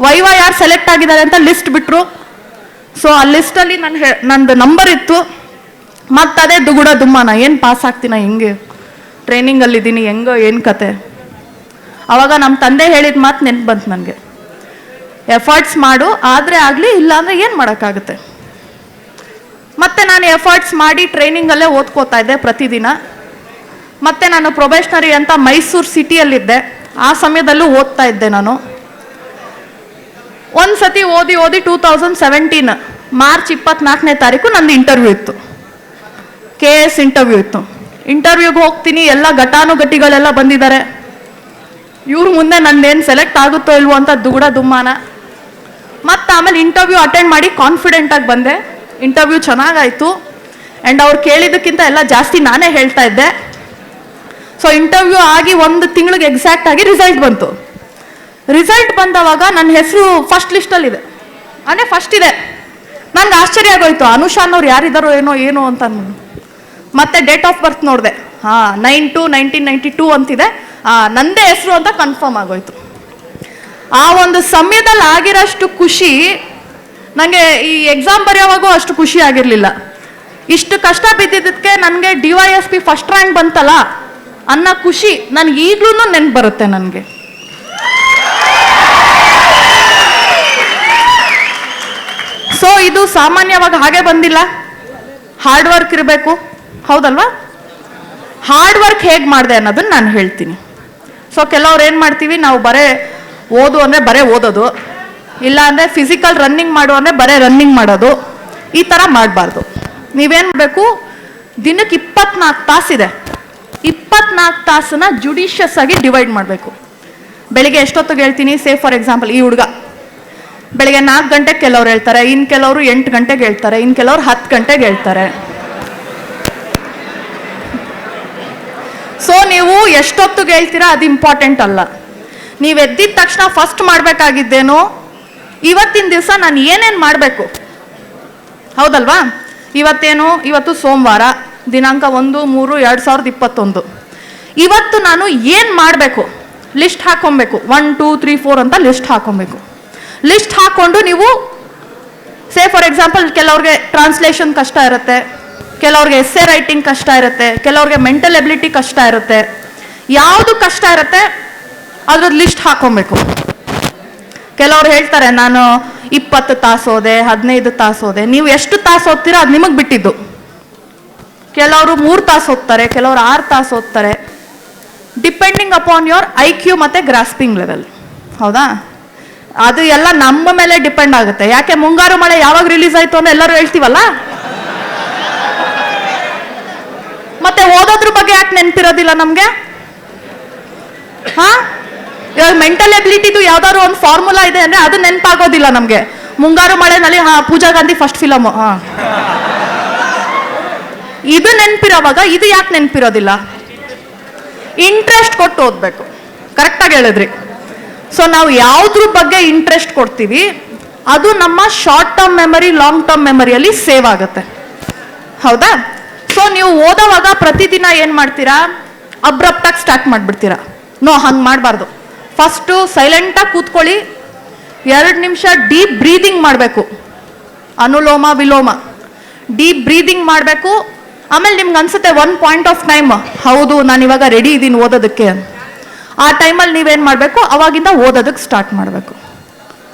ವೈವಾ ಯಾರು ಸೆಲೆಕ್ಟ್ ಆಗಿದ್ದಾರೆ ಅಂತ ಲಿಸ್ಟ್ ಬಿಟ್ಟರು. ಸೊ ಆ ಲಿಸ್ಟಲ್ಲಿ ನಂದು ನಂಬರ್ ಇತ್ತು. ಮತ್ತು ಅದೇ ದುಗುಡ ದುಮ್ಮಾನ, ಏನು ಪಾಸ್ ಆಗ್ತೀನ, ಹೆಂಗೆ ಟ್ರೈನಿಂಗಲ್ಲಿದ್ದೀನಿ, ಹೆಂಗೋ ಏನು ಕತೆ. ಆವಾಗ ನಮ್ಮ ತಂದೆ ಹೇಳಿದ ಮಾತು ನೆನ್ಪು ಬಂತು ನನಗೆ, ಎಫರ್ಟ್ಸ್ ಮಾಡು, ಆದರೆ ಆಗಲಿ, ಇಲ್ಲ ಅಂದರೆ ಏನು ಮಾಡೋಕ್ಕಾಗುತ್ತೆ. ಮತ್ತು ನಾನು ಎಫರ್ಟ್ಸ್ ಮಾಡಿ ಟ್ರೈನಿಂಗಲ್ಲೇ ಓದ್ಕೋತಾ ಇದ್ದೆ ಪ್ರತಿದಿನ. ಮತ್ತು ನಾನು ಪ್ರೊಬೇಷನರಿ ಅಂತ ಮೈಸೂರು ಸಿಟಿಯಲ್ಲಿದ್ದೆ. ಆ ಸಮಯದಲ್ಲೂ ಓದ್ತಾ ಇದ್ದೆ ನಾನು. ಒಂದು ಸತಿ ಓದಿ 2017 ಮಾರ್ಚ್ 24ನೇ ತಾರೀಕು ನಂದು ಇಂಟರ್ವ್ಯೂ ಇತ್ತು. KS ಇಂಟರ್ವ್ಯೂ ಇತ್ತು. ಇಂಟರ್ವ್ಯೂಗೆ ಹೋಗ್ತೀನಿ, ಎಲ್ಲ ಘಟಾನುಘಟಿಗಳೆಲ್ಲ ಬಂದಿದ್ದಾರೆ. ಇವ್ರ ಮುಂದೆ ನಂದೇನು ಸೆಲೆಕ್ಟ್ ಆಗುತ್ತೋ ಇಲ್ವೋ ಅಂತ ದುಗುಡ ದುಮ್ಮಾನ. ಮತ್ತು ಆಮೇಲೆ ಇಂಟರ್ವ್ಯೂ ಅಟೆಂಡ್ ಮಾಡಿ ಕಾನ್ಫಿಡೆಂಟಾಗಿ ಬಂದೆ. ಇಂಟರ್ವ್ಯೂ ಚೆನ್ನಾಗಾಯಿತು. ಆ್ಯಂಡ್ ಅವ್ರು ಕೇಳಿದ್ದಕ್ಕಿಂತ ಎಲ್ಲ ಜಾಸ್ತಿ ನಾನೇ ಹೇಳ್ತಾ ಇದ್ದೆ. ಸೊ ಇಂಟರ್ವ್ಯೂ ಆಗಿ 1 ತಿಂಗಳಿಗೆ ಎಕ್ಸಾಕ್ಟ್ ಆಗಿ ರಿಸಲ್ಟ್ ಬಂತು. ರಿಸಲ್ಟ್ ಬಂದವಾಗ ನನ್ನ ಹೆಸರು ಫಸ್ಟ್ ಲಿಸ್ಟಲ್ಲಿದೆ, ಅಂದರೆ ಫಸ್ಟ್ ಇದೆ. ನನಗೆ ಆಶ್ಚರ್ಯ ಆಗೋಯ್ತು, ಅನುಷಾ ಅನ್ನೋರು ಯಾರಿದ್ದಾರೋ ಏನು ಅಂತ ಅಂದ್ಬಿಟ್ಟು ಮತ್ತೆ ಡೇಟ್ ಆಫ್ ಬರ್ತ್ ನೋಡಿದೆ, 9/2/1992 ಅಂತಿದೆ, ನಂದೇ ಹೆಸರು ಅಂತ ಕನ್ಫರ್ಮ್ ಆಗೋಯ್ತು. ಆ ಒಂದು ಸಮಯದಲ್ಲಿ ಆಗಿರೋಷ್ಟು ಖುಷಿ ನನಗೆ ಈ ಎಕ್ಸಾಮ್ ಬರೆಯೋವಾಗೂ ಅಷ್ಟು ಖುಷಿ ಆಗಿರಲಿಲ್ಲ. ಇಷ್ಟು ಕಷ್ಟ ಬಿದ್ದಿದ್ದಕ್ಕೆ ನನಗೆ DYSP ಫಸ್ಟ್ ರ್ಯಾಂಕ್ ಬಂತಲ್ಲ ಅನ್ನೋ ಖುಷಿ ನನಗೆ ಈಗಲೂ ನೆನ್ಪು ಬರುತ್ತೆ ನನಗೆ. ಸೊ ಇದು ಸಾಮಾನ್ಯವಾಗಿ ಹಾಗೆ ಬಂದಿಲ್ಲ, ಹಾರ್ಡ್ ವರ್ಕ್ ಇರಬೇಕು, ಹೌದಲ್ವಾ? ಹಾರ್ಡ್ ವರ್ಕ್ ಹೇಗೆ ಮಾಡಿದೆ ಅನ್ನೋದನ್ನ ನಾನು ಹೇಳ್ತೀನಿ. ಸೊ ಕೆಲವ್ರು ಏನು ಮಾಡ್ತೀವಿ, ನಾವು ಓದು ಅಂದರೆ ಬರೇ ಓದೋದು, ಇಲ್ಲ ಅಂದರೆ ಫಿಸಿಕಲ್ ರನ್ನಿಂಗ್ ಮಾಡು ಅಂದರೆ ಬರೇ ರನ್ನಿಂಗ್ ಮಾಡೋದು, ಈ ಥರ ಮಾಡಬಾರ್ದು. ನೀವೇನು ಮಾಡಬೇಕು, ದಿನಕ್ಕೆ 24 ತಾಸಿದೆ, 24 ತಾಸನ್ನ ಜುಡಿಷಿಯಸ್ ಆಗಿ ಡಿವೈಡ್ ಮಾಡಬೇಕು. ಬೆಳಿಗ್ಗೆ ಎಷ್ಟೊತ್ತಿಗೆ ಹೇಳ್ತೀನಿ, ಸೇ ಫಾರ್ ಎಕ್ಸಾಂಪಲ್ ಈ ಹುಡುಗ ಬೆಳಿಗ್ಗೆ 4 ಗಂಟೆಗೆ ಕೆಲವ್ರು ಹೇಳ್ತಾರೆ, ಇನ್ನು ಕೆಲವರು 8 ಗಂಟೆಗೆ ಹೇಳ್ತಾರೆ, ಇನ್ನು ಕೆಲವ್ರು 10 ಗಂಟೆಗೆ ಹೇಳ್ತಾರೆ. ಸೊ ನೀವು ಎಷ್ಟೊತ್ತಿಗೆ ಹೇಳ್ತೀರಾ ಅದು ಇಂಪಾರ್ಟೆಂಟ್ ಅಲ್ಲ. ನೀವು ಎದ್ದಿದ ತಕ್ಷಣ ಫಸ್ಟ್ ಮಾಡಬೇಕಾಗಿದ್ದೇನು, ಇವತ್ತಿನ ದಿವಸ ನಾನು ಏನೇನು ಮಾಡಬೇಕು, ಹೌದಲ್ವಾ? ಇವತ್ತು ಸೋಮವಾರ, ದಿನಾಂಕ 1/3/2021. ಇವತ್ತು ನಾನು ಏನು ಮಾಡಬೇಕು ಲಿಸ್ಟ್ ಹಾಕೊಬೇಕು. 1 2 3 4 ಅಂತ ಲಿಸ್ಟ್ ಹಾಕೊಬೇಕು. ಲಿಸ್ಟ್ ಹಾಕ್ಕೊಂಡು ನೀವು ಸೇ ಫಾರ್ ಎಕ್ಸಾಂಪಲ್ ಕೆಲವ್ರಿಗೆ ಟ್ರಾನ್ಸ್ಲೇಷನ್ ಕಷ್ಟ ಇರುತ್ತೆ, ಕೆಲವ್ರಿಗೆ ಎಸ್ಸೆ ರೈಟಿಂಗ್ ಕಷ್ಟ ಇರುತ್ತೆ, ಕೆಲವ್ರಿಗೆ ಮೆಂಟಲ್ ಎಬಿಲಿಟಿ ಕಷ್ಟ ಇರುತ್ತೆ. ಯಾವುದು ಕಷ್ಟ ಇರುತ್ತೆ ಅದ್ರದ್ದು ಲಿಸ್ಟ್ ಹಾಕೊಬೇಕು. ಕೆಲವ್ರು ಹೇಳ್ತಾರೆ ನಾನು 20 ತಾಸು ಓದೆ, 15 ತಾಸು ಓದೆ. ನೀವು ಎಷ್ಟು ತಾಸು ಓದ್ತೀರೋ ಅದು ನಿಮಗೆ ಬಿಟ್ಟಿದ್ದು. ಕೆಲವರು 3 ತಾಸು ಓದ್ತಾರೆ, ಕೆಲವರು 6 ತಾಸು ಓದ್ತಾರೆ, ಡಿಪೆಂಡಿಂಗ್ ಅಪಾನ್ ಯೋರ್ IQ ಮತ್ತು ಗ್ರಾಸ್ಪಿಂಗ್ ಲೆವೆಲ್. ಹೌದಾ? ಅದು ಎಲ್ಲ ನಮ್ಮ ಮೇಲೆ ಡಿಪೆಂಡ್ ಆಗುತ್ತೆ. ಯಾಕೆ ಮುಂಗಾರು ಮಳೆ ಯಾವಾಗ ರಿಲೀಸ್ ಆಯ್ತು ಅಂತ ಎಲ್ಲರೂ ಹೇಳ್ತೀವಲ್ಲ, ಮತ್ತೆ ಓದೋದ್ರ ಬಗ್ಗೆ ಯಾಕೆ ನೆನಪಿರೋದಿಲ್ಲ ನಮಗೆ? ಇವಾಗ ಮೆಂಟಲ್ ಎಬಿಲಿಟಿದು ಯಾವ್ದಾದ್ರು ಒಂದು ಫಾರ್ಮುಲಾ ಇದೆ ಅಂದ್ರೆ ಅದು ನೆನಪಾಗೋದಿಲ್ಲ ನಮಗೆ. ಮುಂಗಾರು ಮಳೆನಲ್ಲಿ ಪೂಜಾ ಗಾಂಧಿ ಫಸ್ಟ್ ಫಿಲಮ್, ಇದು ನೆನಪಿರೋವಾಗ ಇದು ಯಾಕೆ ನೆನಪಿರೋದಿಲ್ಲ? ಇಂಟ್ರೆಸ್ಟ್ ಕೊಟ್ಟು ಓದ್ಬೇಕು. ಕರೆಕ್ಟಾಗಿ ಹೇಳಿದ್ರಿ. ಸೊ ನಾವು ಯಾವುದ್ರ ಬಗ್ಗೆ ಇಂಟ್ರೆಸ್ಟ್ ಕೊಡ್ತೀವಿ ಅದು ನಮ್ಮ short term memory, long term ಮೆಮರಿಯಲ್ಲಿ ಸೇವ್ ಆಗುತ್ತೆ. ಹೌದಾ? ಸೊ ನೀವು ಓದೋವಾಗ ಪ್ರತಿದಿನ ಏನು ಮಾಡ್ತೀರಾ, ಅಬ್ರಪ್ಟಾಗಿ ಸ್ಟಾರ್ಟ್ ಮಾಡಿಬಿಡ್ತೀರಾ. ಹಂಗೆ ಮಾಡಬಾರ್ದು. ಫಸ್ಟು ಸೈಲೆಂಟಾಗಿ ಕೂತ್ಕೊಳ್ಳಿ, 2 ನಿಮಿಷ ಡೀಪ್ ಬ್ರೀದಿಂಗ್ ಮಾಡಬೇಕು, ಅನುಲೋಮ ವಿಲೋಮ, ಡೀಪ್ ಬ್ರೀದಿಂಗ್ ಮಾಡಬೇಕು. ಆಮೇಲೆ ನಿಮ್ಗೆ ಅನ್ಸುತ್ತೆ 1 ಪಾಯಿಂಟ್ ಆಫ್ ಟೈಮ್, ಹೌದು ನಾನು ಇವಾಗ ರೆಡಿ ಇದ್ದೀನಿ ಓದೋದಕ್ಕೆ. ಆ ಟೈಮಲ್ಲಿ ನೀವೇನು ಮಾಡಬೇಕು, ಅವಾಗಿಂದ ಓದೋದಕ್ಕೆ ಸ್ಟಾರ್ಟ್ ಮಾಡಬೇಕು.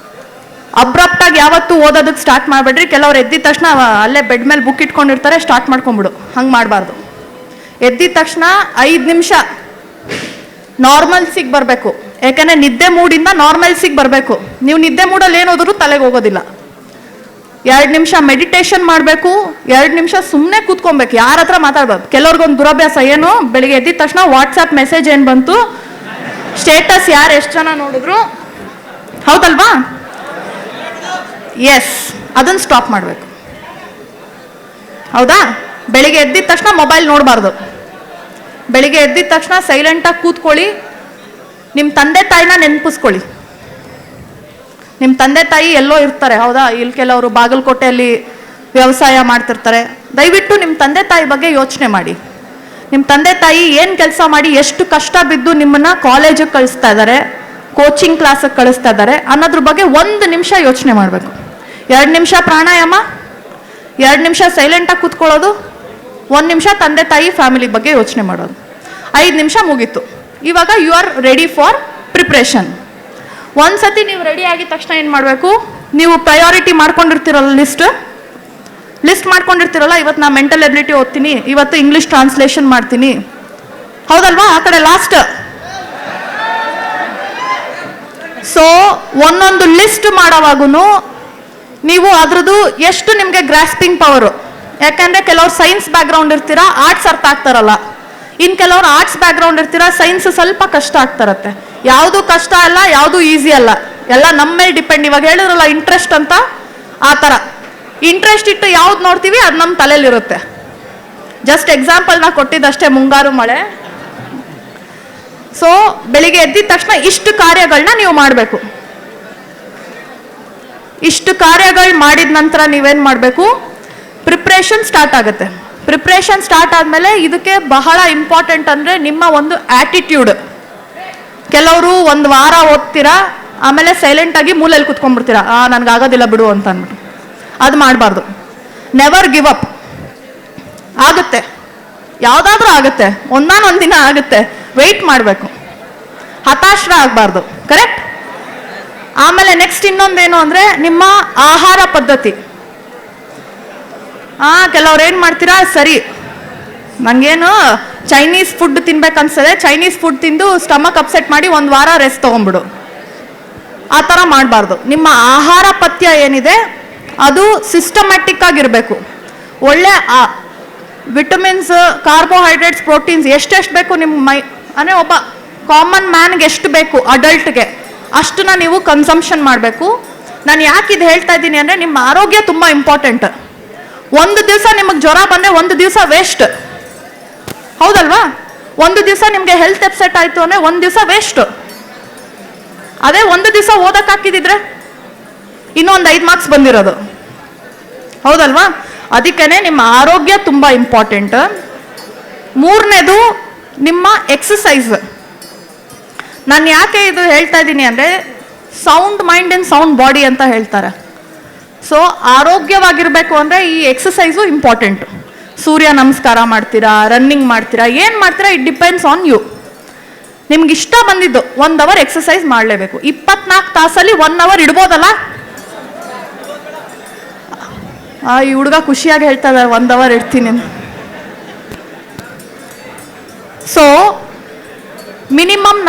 ಅಬ್ರಪ್ಟಾಗಿ ಯಾವತ್ತೂ ಓದೋದಕ್ಕೆ ಸ್ಟಾರ್ಟ್ ಮಾಡಬೇಡ್ರಿ. ಕೆಲವ್ರು ಎದ್ದಿದ ತಕ್ಷಣ ಅಲ್ಲೇ ಬೆಡ್ ಮೇಲೆ ಬುಕ್ ಇಟ್ಕೊಂಡಿರ್ತಾರೆ, ಸ್ಟಾರ್ಟ್ ಮಾಡ್ಕೊಂಬಿಡು. ಹಂಗೆ ಮಾಡಬಾರ್ದು. ಎದ್ದಿದ ತಕ್ಷಣ 5 ನಿಮಿಷ ನಾರ್ಮಲ್ಸಿಗೆ ಬರಬೇಕು. ಯಾಕಂದರೆ ನಿದ್ದೆ ಮೂಡಿಂದ ನಾರ್ಮಲ್ಸಿಗೆ ಬರಬೇಕು. ನೀವು ನಿದ್ದೆ ಮೂಡಲ್ಲಿ ಏನೋದ್ರು ತಲೆಗೆ ಹೋಗೋದಿಲ್ಲ. 2 ನಿಮಿಷ ಮೆಡಿಟೇಷನ್ ಮಾಡಬೇಕು, 2 ನಿಮಿಷ ಸುಮ್ಮನೆ ಕೂತ್ಕೊಬೇಕು, ಯಾರ ಹತ್ರ ಮಾತಾಡ್ಬಾರ್ದು. ಕೆಲವ್ರಿಗೊಂದು ದುರಭ್ಯಾಸ ಏನು, ಬೆಳಿಗ್ಗೆ ಎದ್ದಿದ ತಕ್ಷಣ ವಾಟ್ಸಪ್ ಮೆಸೇಜ್ ಏನು ಬಂತು, ಸ್ಟೇಟಸ್ ಯಾರು ಎಷ್ಟು ಜನ ನೋಡಿದ್ರು, ಹೌದಲ್ವಾ? ಎಸ್, ಅದನ್ನು ಸ್ಟಾಪ್ ಮಾಡಬೇಕು. ಹೌದಾ? ಬೆಳಿಗ್ಗೆ ಎದ್ದಿದ ತಕ್ಷಣ ಮೊಬೈಲ್ ನೋಡಬಾರ್ದು. ಬೆಳಿಗ್ಗೆ ಎದ್ದಿದ ತಕ್ಷಣ ಸೈಲೆಂಟಾಗಿ ಕೂತ್ಕೊಳ್ಳಿ. ನಿಮ್ಮ ತಂದೆ ತಾಯಿನ ನೆನಪಿಸ್ಕೊಳ್ಳಿ. ನಿಮ್ಮ ತಂದೆ ತಾಯಿ ಎಲ್ಲೋ ಇರ್ತಾರೆ, ಹೌದಾ? ಇಲ್ಲಿ ಕೆಲವರು ಬಾಗಲಕೋಟೆಯಲ್ಲಿ ವ್ಯವಸಾಯ ಮಾಡ್ತಿರ್ತಾರೆ. ದಯವಿಟ್ಟು ನಿಮ್ಮ ತಂದೆ ತಾಯಿ ಬಗ್ಗೆ ಯೋಚನೆ ಮಾಡಿ. ನಿಮ್ಮ ತಂದೆ ತಾಯಿ ಏನು ಕೆಲಸ ಮಾಡಿ ಎಷ್ಟು ಕಷ್ಟ ಬಿದ್ದು ನಿಮ್ಮನ್ನು ಕಾಲೇಜಿಗೆ ಕಳಿಸ್ತಾ ಇದ್ದಾರೆ, ಕೋಚಿಂಗ್ ಕ್ಲಾಸಿಗೆ ಕಳಿಸ್ತಾ ಇದ್ದಾರೆ ಅನ್ನೋದ್ರ ಬಗ್ಗೆ 1 ನಿಮಿಷ ಯೋಚನೆ ಮಾಡಬೇಕು. 2 ನಿಮಿಷ ಪ್ರಾಣಾಯಾಮ, 2 ನಿಮಿಷ ಸೈಲೆಂಟಾಗಿ ಕೂತ್ಕೊಳ್ಳೋದು, 1 ನಿಮಿಷ ತಂದೆ ತಾಯಿ ಫ್ಯಾಮಿಲಿ ಬಗ್ಗೆ ಯೋಚನೆ ಮಾಡೋದು. 5 ನಿಮಿಷ ಮುಗೀತು. ಇವಾಗ you are ready for preparation. ಒಂದ್ಸತಿ ನೀವು ರೆಡಿ ಆಗಿದ ತಕ್ಷಣ ಏನು ಮಾಡಬೇಕು, ನೀವು ಪ್ರಯಾರಿಟಿ ಮಾಡ್ಕೊಂಡಿರ್ತೀರಲ್ಲ, ಲಿಸ್ಟ್ ಮಾಡ್ಕೊಂಡಿರ್ತೀರಲ್ಲ, ಇವತ್ತು ನಾನು ಮೆಂಟಲ್ ಎಬಿಲಿಟಿ ಓದ್ತೀನಿ, ಇವತ್ತು ಇಂಗ್ಲೀಷ್ ಟ್ರಾನ್ಸ್ಲೇಷನ್ ಮಾಡ್ತೀನಿ, ಹೌದಲ್ವಾ? ಆ ಕಡೆ ಲಾಸ್ಟ್. ಸೊ ಒಂದೊಂದು ಲಿಸ್ಟ್ ಮಾಡೋವಾಗೂ ನೀವು ಅದ್ರದ್ದು ಎಷ್ಟು ನಿಮಗೆ ಗ್ರಾಸ್ಪಿಂಗ್ ಪವರು. ಯಾಕಂದರೆ ಕೆಲವ್ರು ಸೈನ್ಸ್ ಬ್ಯಾಕ್ಗ್ರೌಂಡ್ ಇರ್ತೀರಾ, ಆರ್ಟ್ಸ್ ಅರ್ಥ ಆಗ್ತಾರಲ್ಲ. ಇನ್ನು ಕೆಲವ್ರು ಆರ್ಟ್ಸ್ ಬ್ಯಾಕ್ಗ್ರೌಂಡ್ ಇರ್ತೀರಾ, ಸೈನ್ಸ್ ಸ್ವಲ್ಪ ಕಷ್ಟ ಆಗ್ತಾರತ್ತೆ. ಯಾವುದು ಕಷ್ಟ ಅಲ್ಲ, ಯಾವುದು ಈಸಿ ಅಲ್ಲ, ಎಲ್ಲ ನಮ್ಮ ಮೇಲೆ ಡಿಪೆಂಡ್. ಇವಾಗ ಹೇಳಿದ್ರಲ್ಲ ಇಂಟ್ರೆಸ್ಟ್ ಅಂತ, ಆ ಥರ ಇಂಟ್ರೆಸ್ಟ್ ಇಟ್ಟು ಯಾವ್ದು ನೋಡ್ತೀವಿ ಅದು ನಮ್ಮ ತಲೆಯಲ್ಲಿರುತ್ತೆ. ಜಸ್ಟ್ ಎಕ್ಸಾಂಪಲ್ ನಾ ಕೊಟ್ಟಿದ್ದಷ್ಟೇ. ಮುಂಗಾರು ಮಳೆ ಸೊ ಬೆಳಿಗ್ಗೆ ಎದ್ದಿದ ತಕ್ಷಣ ಇಷ್ಟು ಕಾರ್ಯಗಳನ್ನ ನೀವು ಮಾಡಬೇಕು. ಇಷ್ಟು ಕಾರ್ಯಗಳು ಮಾಡಿದ ನಂತರ ನೀವೇನು ಮಾಡಬೇಕು, ಪ್ರಿಪ್ರೇಷನ್ ಸ್ಟಾರ್ಟ್ ಆಗುತ್ತೆ. ಪ್ರಿಪ್ರೇಷನ್ ಸ್ಟಾರ್ಟ್ ಆದಮೇಲೆ ಇದಕ್ಕೆ ಬಹಳ ಇಂಪಾರ್ಟೆಂಟ್ ಅಂದರೆ ನಿಮ್ಮ ಒಂದು ಆ್ಯಟಿಟ್ಯೂಡ್. ಕೆಲವರು ಒಂದು ವಾರ ಓದ್ತೀರಾ, ಆಮೇಲೆ ಸೈಲೆಂಟಾಗಿ ಮೂಲೆಯಲ್ಲಿ ಕುತ್ಕೊಂಡ್ಬಿಡ್ತೀರಾ, ನನಗಾಗೋದಿಲ್ಲ ಬಿಡು ಅಂತ ಅಂದ್ಬಿಟ್ಟು. ಅದು ಮಾಡಬಾರ್ದು. Never give up. ಆಗುತ್ತೆ, ಯಾವುದಾದ್ರೂ ಆಗುತ್ತೆ, ಒಂದಾನೊಂದು ದಿನ ಆಗುತ್ತೆ. ವೆಯ್ಟ್ ಮಾಡಬೇಕು, ಹತಾಶರ ಆಗಬಾರ್ದು. ಕರೆಕ್ಟ್. ಆಮೇಲೆ ನೆಕ್ಸ್ಟ್ ಇನ್ನೊಂದೇನು ಅಂದರೆ ನಿಮ್ಮ ಆಹಾರ ಪದ್ಧತಿ. ಕೆಲವ್ರು ಏನು ಮಾಡ್ತೀರಾ, ಸರಿ ನನಗೇನು ಚೈನೀಸ್ ಫುಡ್ ತಿನ್ಬೇಕನ್ಸದೆ, ಚೈನೀಸ್ ಫುಡ್ ತಿಂದು ಸ್ಟಮಕ್ ಅಪ್ಸೆಟ್ ಮಾಡಿ ಒಂದು ವಾರ ರೆಸ್ಟ್ ತೊಗೊಂಬಿಡು. ಆ ಥರ ಮಾಡಬಾರ್ದು. ನಿಮ್ಮ ಆಹಾರ ಪಥ್ಯ ಏನಿದೆ ಅದು ಸಿಸ್ಟಮ್ಯಾಟಿಕ್ ಆಗಿರಬೇಕು. ಒಳ್ಳೆ ವಿಟಮಿನ್ಸ್, ಕಾರ್ಬೋಹೈಡ್ರೇಟ್ಸ್, ಪ್ರೋಟೀನ್ಸ್ ಎಷ್ಟೆಷ್ಟು ಬೇಕು ನಿಮ್ಮ ಅಂದರೆ ಒಬ್ಬ ಕಾಮನ್ ಮ್ಯಾನ್ಗೆ ಎಷ್ಟು ಬೇಕು ಅಡಲ್ಟ್ಗೆ ಅಷ್ಟನ್ನ ನೀವು ಕನ್ಸಂಪ್ಷನ್ ಮಾಡಬೇಕು. ನಾನು ಯಾಕೆ ಇದು ಹೇಳ್ತಾ ಇದ್ದೀನಿ ಅಂದರೆ ನಿಮ್ಮ ಆರೋಗ್ಯ ತುಂಬ ಇಂಪಾರ್ಟೆಂಟ್. ಒಂದು ದಿವಸ ನಿಮಗೆ ಜ್ವರ ಬಂದರೆ ಒಂದು ದಿವಸ ವೇಸ್ಟ್, ಹೌದಲ್ವಾ? ಒಂದು ದಿವಸ ನಿಮಗೆ ಹೆಲ್ತ್ ಅಪ್ಸೆಟ್ ಆಯಿತು ಅಂದರೆ ಒಂದು ದಿವಸ ವೇಸ್ಟ್. ಅದೇ ಒಂದು ದಿವಸ ಓದಕ್ಕೆ ಹಾಕಿದಿದ್ರೆ ಇನ್ನೊಂದು 5 ಮಾರ್ಕ್ಸ್ ಬಂದಿರೋದು, ಹೌದಲ್ವಾ? ಅದಕ್ಕೇ ನಿಮ್ಮ ಆರೋಗ್ಯ ತುಂಬ ಇಂಪಾರ್ಟೆಂಟ್. ಮೂರನೇದು ನಿಮ್ಮ ಎಕ್ಸಸೈಸ್. ನಾನು ಯಾಕೆ ಇದು ಹೇಳ್ತಾ ಇದ್ದೀನಿ ಅಂದರೆ sound mind and sound body ಅಂತ ಹೇಳ್ತಾರೆ. ಸೊ ಆರೋಗ್ಯವಾಗಿರಬೇಕು ಅಂದರೆ ಈ ಎಕ್ಸಸೈಸು ಇಂಪಾರ್ಟೆಂಟು. ಸೂರ್ಯ ನಮಸ್ಕಾರ ಮಾಡ್ತೀರಾ, ರನ್ನಿಂಗ್ ಮಾಡ್ತೀರಾ, ಏನು ಮಾಡ್ತೀರಾ, ಇಟ್ ಡಿಪೆಂಡ್ಸ್ ಆನ್ ಯು. ನಿಮ್ಗೆ ಇಷ್ಟ ಬಂದಿದ್ದು 1 ಅವರ್ ಎಕ್ಸಸೈಸ್ ಮಾಡಲೇಬೇಕು. 24 ತಾಸಲ್ಲಿ 1 ಅವರ್ ಇಡ್ಬೋದಲ್ಲ? ಈ ಹುಡುಗ ಖುಷಿಯಾಗಿ ಹೇಳ್ತಾ ಇದ್ದಾರೆ 1 ಅವರ್ ಇಡ್ತೀನಿ. ಸೊ ಮಿನಿಮಮ್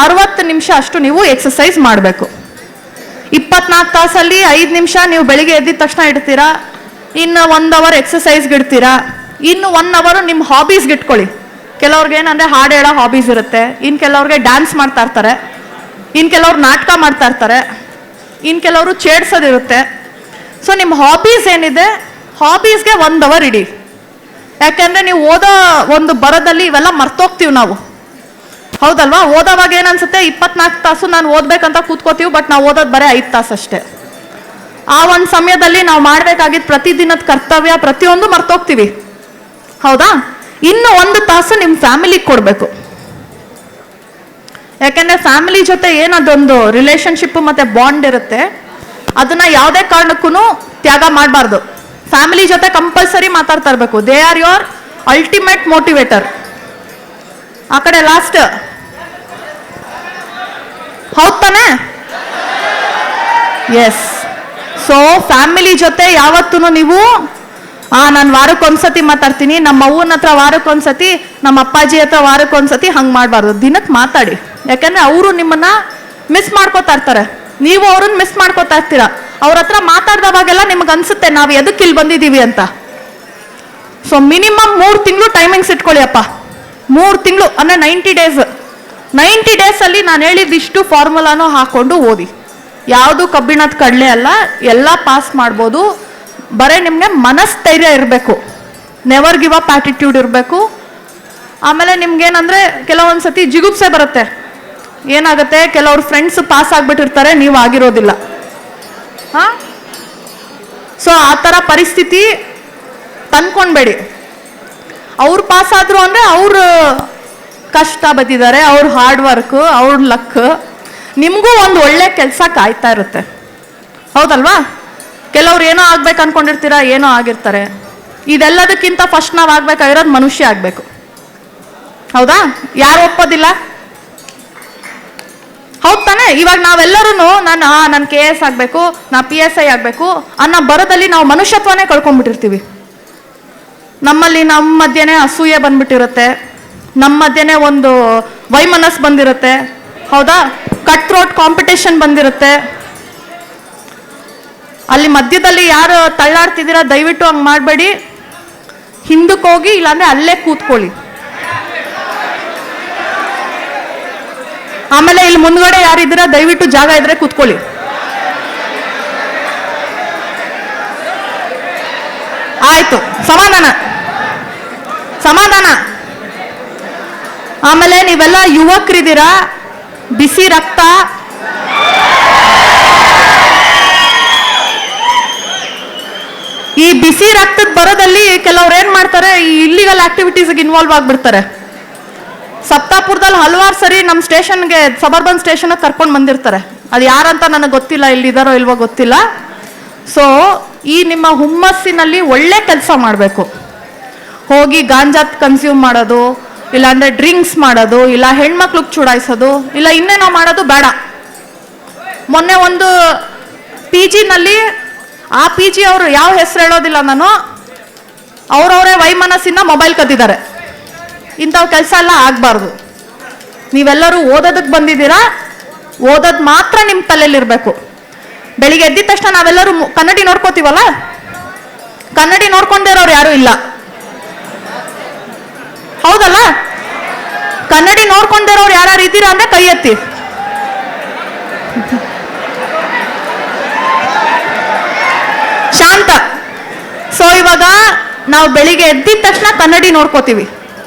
60 ನಿಮಿಷ ಅಷ್ಟು ನೀವು ಎಕ್ಸಸೈಸ್ ಮಾಡಬೇಕು. 24 ತಾಸಲ್ಲಿ 5 ನಿಮಿಷ ನೀವು ಬೆಳಿಗ್ಗೆ ಎದ್ದಿದ ತಕ್ಷಣ ಇಡ್ತೀರಾ, ಇನ್ನು 1 ಅವರ್ ಎಕ್ಸಸೈಸ್ಗೆ ಇಡ್ತೀರಾ, ಇನ್ನು 1 ಅವರ್ ನಿಮ್ಮ ಹಾಬೀಸ್ಗೆ ಇಟ್ಕೊಳ್ಳಿ. ಕೆಲವ್ರಿಗೆ ಏನಂದರೆ ಹಾಡು ಹೇಳೋ ಹಾಬೀಸ್ ಇರುತ್ತೆ, ಇನ್ನು ಕೆಲವ್ರಿಗೆ ಡ್ಯಾನ್ಸ್ ಮಾಡ್ತಾ ಇರ್ತಾರೆ, ಇನ್ನು ಕೆಲವ್ರು ನಾಟಕ ಮಾಡ್ತಾ ಇರ್ತಾರೆ, ಇನ್ನು ಕೆಲವರು ಚೇಡ್ಸೋದಿರುತ್ತೆ. ಸೊ ನಿಮ್ಮ ಹಾಬೀಸ್ ಏನಿದೆ, ಹಾಬೀಸ್ಗೆ 1 ಅವರ್ ಇಡಿ. ಯಾಕೆಂದರೆ ನೀವು ಓದೋ ಒಂದು ಬರೋದಲ್ಲಿ ಇವೆಲ್ಲ ಮರ್ತೋಗ್ತೀವಿ ನಾವು, ಹೌದಲ್ವಾ? ಓದೋವಾಗ ಏನನ್ಸುತ್ತೆ, 24 ತಾಸು ನಾನು ಓದ್ಬೇಕಂತ ಕೂತ್ಕೋತೀವಿ, ಬಟ್ ನಾವು ಓದೋದು ಬರೀ 5 ತಾಸು ಅಷ್ಟೇ. ಆ ಒಂದು ಸಮಯದಲ್ಲಿ ನಾವು ಮಾಡಬೇಕಾಗಿದ್ದು ಪ್ರತಿದಿನದ ಕರ್ತವ್ಯ ಪ್ರತಿಯೊಂದು ಮರ್ತೋಗ್ತೀವಿ, ಹೌದಾ? ಇನ್ನು 1 ತಾಸು ನಿಮ್ಮ ಫ್ಯಾಮಿಲಿಗೆ ಕೊಡಬೇಕು. ಯಾಕೆಂದರೆ ಫ್ಯಾಮಿಲಿ ಜೊತೆ ಏನದೊಂದು ರಿಲೇಷನ್ಶಿಪ್ ಮತ್ತು ಬಾಂಡ್ ಇರುತ್ತೆ, ಅದನ್ನು ಯಾವುದೇ ಕಾರಣಕ್ಕೂ ತ್ಯಾಗ ಮಾಡಬಾರ್ದು. ಫ್ಯಾಮಿಲಿ ಜೊತೆ ಕಂಪಲ್ಸರಿ ಮಾತಾಡ್ತಾ ಇರಬೇಕು. They are your ultimate motivator. ಆ ಕಡೆ ಲಾಸ್ಟ್, ಹೌದ್ ತಾನೆ? ಎಸ್. ಸೊ ಫ್ಯಾಮಿಲಿ ಜೊತೆ ಯಾವತ್ತೂ ನೀವು ನಾನು ವಾರಕ್ಕೊಂದ್ಸತಿ ಮಾತಾಡ್ತೀನಿ, ನಮ್ಮ ಅವ್ವನ ಹತ್ರ ವಾರಕ್ಕೊಂದ್ಸತಿ, ನಮ್ಮ ಅಪ್ಪಾಜಿ ಹತ್ರ ವಾರಕ್ಕೊಂದ್ಸತಿ, ಹಂಗೆ ಮಾಡಬಾರ್ದು. ದಿನಕ್ಕೆ ಮಾತಾಡಿ. ಯಾಕಂದರೆ ಅವರು ನಿಮ್ಮನ್ನ ಮಿಸ್ ಮಾಡ್ಕೋತಾ ಇರ್ತಾರೆ, ನೀವು ಅವ್ರನ್ನ ಮಿಸ್ ಮಾಡ್ಕೋತಾ ಇರ್ತೀರ. ಅವ್ರ ಹತ್ರ ಮಾತಾಡ್ದವಾಗೆಲ್ಲ ನಿಮ್ಗೆ ಅನ್ಸುತ್ತೆ ನಾವು ಎದಕ್ಕೆ ಇಲ್ಲಿ ಬಂದಿದ್ದೀವಿ ಅಂತ. ಸೊ ಮಿನಿಮಮ್ 3 ತಿಂಗಳು ಟೈಮಿಂಗ್ಸ್ ಇಟ್ಕೊಳ್ಳಿ ಅಪ್ಪ. 3 ತಿಂಗಳು ಅಂದರೆ 90 ಡೇಸ್. 90 ಡೇಸಲ್ಲಿ ನಾನು ಹೇಳಿದ್ದಿಷ್ಟು ಫಾರ್ಮುಲಾನು ಹಾಕ್ಕೊಂಡು ಓದಿ. ಯಾವುದು ಕಬ್ಬಿಣದ ಕಡಲೆ ಅಲ್ಲ, ಎಲ್ಲ ಪಾಸ್ ಮಾಡ್ಬೋದು. ಬರೀ ನಿಮಗೆ ಮನಸ್ಥೈರ್ಯ ಇರಬೇಕು, ನೆವರ್ ಗಿವ್ ಅಪ್ ಆಟಿಟ್ಯೂಡ್ ಇರಬೇಕು. ಆಮೇಲೆ ನಿಮ್ಗೇನಂದರೆ ಕೆಲವೊಂದು ಸತಿ ಜಿಗುಪ್ಸೆ ಬರುತ್ತೆ. ಏನಾಗುತ್ತೆ, ಕೆಲವ್ರ ಫ್ರೆಂಡ್ಸ್ ಪಾಸ್ ಆಗಿಬಿಟ್ಟಿರ್ತಾರೆ, ನೀವು ಆಗಿರೋದಿಲ್ಲ. ಹಾಂ, ಸೊ ಆ ಥರ ಪರಿಸ್ಥಿತಿ ತಂದ್ಕೊಳ್ಬೇಡಿ. ಅವ್ರು ಪಾಸ್ ಆದರು ಅಂದರೆ ಅವರು ಕಷ್ಟ ಬದ್ದಿದ್ದಾರೆ, ಅವ್ರ ಹಾರ್ಡ್ ವರ್ಕ್, ಅವ್ರ ಲಕ್. ನಿಮಗೂ ಒಂದು ಒಳ್ಳೆ ಕೆಲಸ ಕಾಯ್ತಾ ಇರುತ್ತೆ, ಹೌದಲ್ವಾ? ಕೆಲವ್ರು ಏನೋ ಆಗ್ಬೇಕು ಅನ್ಕೊಂಡಿರ್ತೀರ, ಏನೋ ಆಗಿರ್ತಾರೆ. ಇದೆಲ್ಲದಕ್ಕಿಂತ ಫಸ್ಟ್ ನಾವು ಆಗ್ಬೇಕಾಗಿರೋದು ಮನುಷ್ಯ ಆಗಬೇಕು, ಹೌದಾ? ಯಾರು ಒಪ್ಪೋದಿಲ್ಲ, ಹೌದು ತಾನೆ? ಇವಾಗ ನಾವೆಲ್ಲರೂ ನಾನು KS ಆಗಬೇಕು, ನಾ PSI ಆಗಬೇಕು ಅನ್ನೋ ಬರೋದಲ್ಲಿ ನಾವು ಮನುಷ್ಯತ್ವನೇ ಕಳ್ಕೊಂಡ್ಬಿಟ್ಟಿರ್ತೀವಿ. ನಮ್ಮಲ್ಲಿ ನಮ್ಮ ಮಧ್ಯೆನೇ ಅಸೂಯೆ ಬಂದ್ಬಿಟ್ಟಿರುತ್ತೆ, ನಮ್ಮ ಮಧ್ಯೆನೇ ಒಂದು ವೈಮನಸ್ ಬಂದಿರುತ್ತೆ, ಹೌದಾ? ಕಟ್ ಥ್ರೋಟ್ ಕಾಂಪಿಟೇಷನ್ ಬಂದಿರುತ್ತೆ. ಅಲ್ಲಿ ಮಧ್ಯದಲ್ಲಿ ಯಾರು ತಳ್ಳಾಡ್ತಿದ್ದೀರಾ ದಯವಿಟ್ಟು ಹಂಗೆ ಮಾಡಬೇಡಿ. ಹಿಂದಕ್ಕೆ ಹೋಗಿ, ಇಲ್ಲಾಂದರೆ ಅಲ್ಲೇ ಕೂತ್ಕೊಳ್ಳಿ. ಆಮೇಲೆ ಇಲ್ಲಿ ಮುಂದ್ಗಡೆ ಯಾರಿದ್ದೀರಾ ದಯವಿಟ್ಟು ಜಾಗ ಇದ್ರೆ ಕೂತ್ಕೊಳ್ಳಿ. ಆಯ್ತು, ಸಮಾಧಾನ ಸಮಾಧಾನ. ಆಮೇಲೆ ನೀವೆಲ್ಲ ಯುವಕರಿದ್ದೀರಾ, ಬಿಸಿ ರಕ್ತ, ಈ ಬಿಸಿ ರಕ್ತದ ಬರೋದಲ್ಲಿ ಕೆಲವ್ರು ಏನ್ ಮಾಡ್ತಾರೆ, ಈ ಇಲ್ಲಿಗಲ್ ಆಕ್ಟಿವಿಟೀಸ್ಗೆ ಇನ್ವಾಲ್ವ್ ಆಗ್ಬಿಡ್ತಾರೆ. ಸಪ್ತಾಪುರದಲ್ಲಿ ಹಲವಾರು ಸರಿ ನಮ್ಮ ಸ್ಟೇಷನ್ಗೆ, ಸಬರ್ಬನ್ ಸ್ಟೇಷನ್ ಕರ್ಕೊಂಡು ಬಂದಿರ್ತಾರೆ. ಅದು ಯಾರಂತ ನನಗೆ ಗೊತ್ತಿಲ್ಲ, ಇಲ್ಲಿದ್ದಾರೋ ಇಲ್ವೋ ಗೊತ್ತಿಲ್ಲ. ಸೊ ಈ ನಿಮ್ಮ ಹುಮ್ಮಸ್ಸಿನಲ್ಲಿ ಒಳ್ಳೆ ಕೆಲಸ ಮಾಡಬೇಕು. ಹೋಗಿ ಗಾಂಜಾ ಕನ್ಸ್ಯೂಮ್ ಮಾಡೋದು, ಇಲ್ಲಾಂದ್ರೆ ಡ್ರಿಂಕ್ಸ್ ಮಾಡೋದು, ಇಲ್ಲ ಹೆಣ್ಮಕ್ಳಿಗೆ ಚುಡಾಯಿಸೋದು, ಇಲ್ಲ ಇನ್ನೇನೋ ಮಾಡೋದು ಬೇಡ. ಮೊನ್ನೆ ಒಂದು ಪಿ ಜಿನಲ್ಲಿ, ಆ ಪಿ ಜಿ ಅವರು ಯಾವ ಹೆಸರು ಹೇಳೋದಿಲ್ಲ ನಾನು, ಅವರವರೇ ವೈಮನಸ್ಸಿನ ಮೊಬೈಲ್ ಕದ್ದಿದ್ದಾರೆ. ಇಂಥವು ಕೆಲಸ ಎಲ್ಲ ಆಗಬಾರ್ದು. ನೀವೆಲ್ಲರೂ ಓದೋದಕ್ಕೆ ಬಂದಿದ್ದೀರಾ, ಓದೋದು ಮಾತ್ರ ನಿಮ್ಮ ತಲೆಯಲ್ಲಿರಬೇಕು. ಬೆಳಿಗ್ಗೆ ಎದ್ದಿದ ತಕ್ಷಣ ನಾವೆಲ್ಲರೂ ಕನ್ನಡಿ ನೋಡ್ಕೋತೀವಲ್ಲ, ಕನ್ನಡಿ ನೋಡ್ಕೊಂಡಿರೋರು ಯಾರು ಇಲ್ಲ, ಹೌದಲ್ಲ? ಕನ್ನಡಿ ನೋಡ್ಕೊಂಡಿರೋರು ಯಾರು ಇದ್ದೀರಾ ಅಂದ್ರೆ ಕೈ ಎತ್ತಿ. ಶಾಂತ. ಸೊ ಇವಾಗ ನಾವು ಬೆಳಿಗ್ಗೆ ಎದ್ದಿದ ತಕ್ಷಣ ಕನ್ನಡಿ ನೋಡ್ಕೋತೀವಿ.